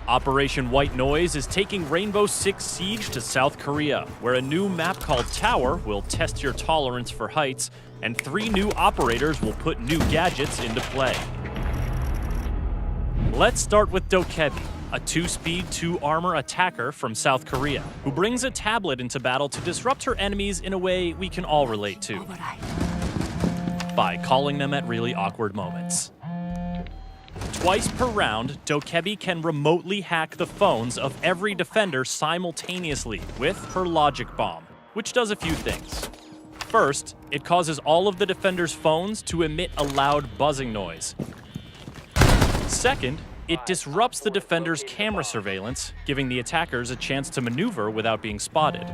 Operation White Noise is taking Rainbow Six Siege to South Korea, where a new map called Tower will test your tolerance for heights, and 3 new operators will put new gadgets into play. Let's start with Dokkaebi, a 2-speed, 2-armor attacker from South Korea, who brings a tablet into battle to disrupt her enemies in a way we can all relate to, by calling them at really awkward moments. Twice per round, Dokkaebi can remotely hack the phones of every defender simultaneously with her logic bomb, which does a few things. First, it causes all of the defenders' phones to emit a loud buzzing noise. Second, it disrupts the defender's camera surveillance, giving the attackers a chance to maneuver without being spotted.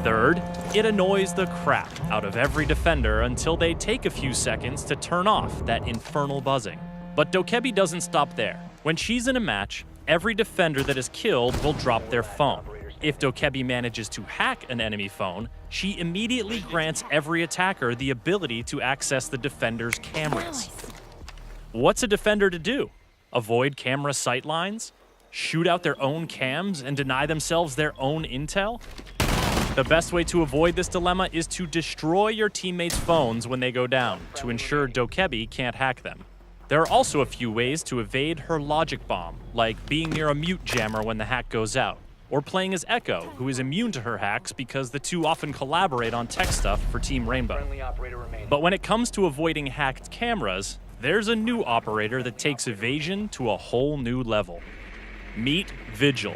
Third, it annoys the crap out of every defender until they take a few seconds to turn off that infernal buzzing. But Dokkaebi doesn't stop there. When she's in a match, every defender that is killed will drop their phone. If Dokkaebi manages to hack an enemy phone, she immediately grants every attacker the ability to access the defender's cameras. What's a defender to do? Avoid camera sightlines? Shoot out their own cams and deny themselves their own intel? The best way to avoid this dilemma is to destroy your teammates' phones when they go down, to ensure Dokkaebi can't hack them. There are also a few ways to evade her logic bomb, like being near a mute jammer when the hack goes out, or playing as Echo, who is immune to her hacks because the two often collaborate on tech stuff for Team Rainbow. But when it comes to avoiding hacked cameras, there's a new operator that takes evasion to a whole new level. Meet Vigil.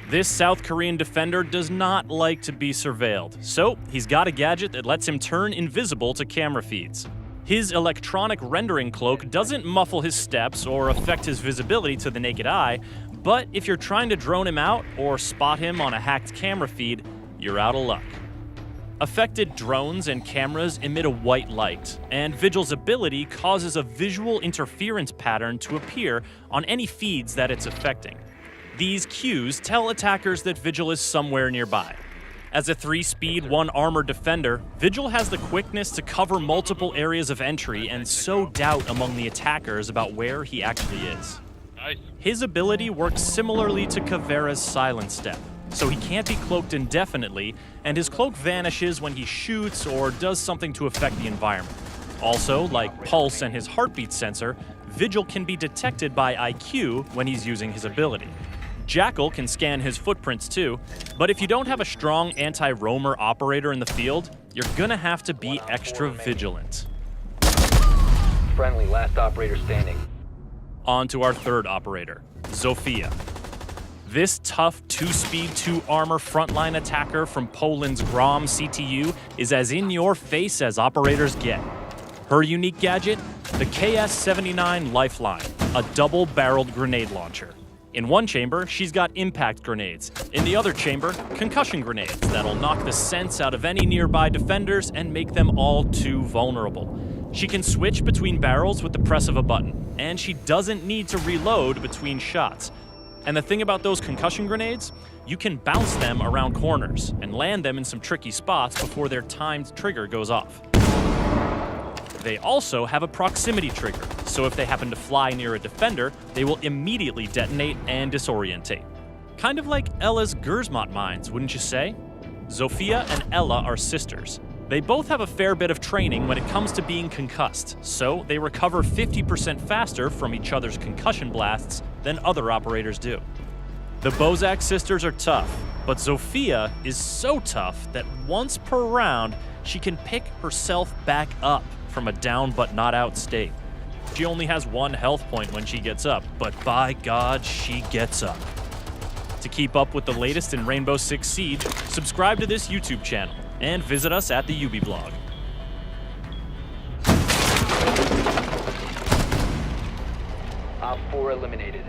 This South Korean defender does not like to be surveilled, so he's got a gadget that lets him turn invisible to camera feeds. His electronic rendering cloak doesn't muffle his steps or affect his visibility to the naked eye, but if you're trying to drone him out or spot him on a hacked camera feed, you're out of luck. Affected drones and cameras emit a white light, and Vigil's ability causes a visual interference pattern to appear on any feeds that it's affecting. These cues tell attackers that Vigil is somewhere nearby. As a 3-speed, 1-armor defender, Vigil has the quickness to cover multiple areas of entry and sow doubt among the attackers about where he actually is. His ability works similarly to Caveira's Silent Step, so he can't be cloaked indefinitely, and his cloak vanishes when he shoots or does something to affect the environment. Also, like Pulse and his heartbeat sensor, Vigil can be detected by IQ when he's using his ability. Jackal can scan his footprints too, but if you don't have a strong anti-roamer operator in the field, you're gonna have to be extra vigilant. Friendly, last operator standing. On to our third operator, Zofia. This tough 2-speed, 2-armor frontline attacker from Poland's Grom CTU is as in-your-face as operators get. Her unique gadget? The KS-79 Lifeline, a double-barreled grenade launcher. In one chamber, she's got impact grenades. In the other chamber, concussion grenades that'll knock the sense out of any nearby defenders and make them all too vulnerable. She can switch between barrels with the press of a button, and she doesn't need to reload between shots. And the thing about those concussion grenades? You can bounce them around corners and land them in some tricky spots before their timed trigger goes off. They also have a proximity trigger, so if they happen to fly near a defender, they will immediately detonate and disorientate. Kind of like Ella's Gersmont mines, wouldn't you say? Zofia and Ella are sisters. They both have a fair bit of training when it comes to being concussed, so they recover 50% faster from each other's concussion blasts than other operators do. The Bozak sisters are tough, but Zofia is so tough that once per round, she can pick herself back up from a down but not out state. She only has 1 health point when she gets up, but by God, she gets up. To keep up with the latest in Rainbow Six Siege, subscribe to this YouTube channel and visit us at the Ubi blog. Op 4 eliminated.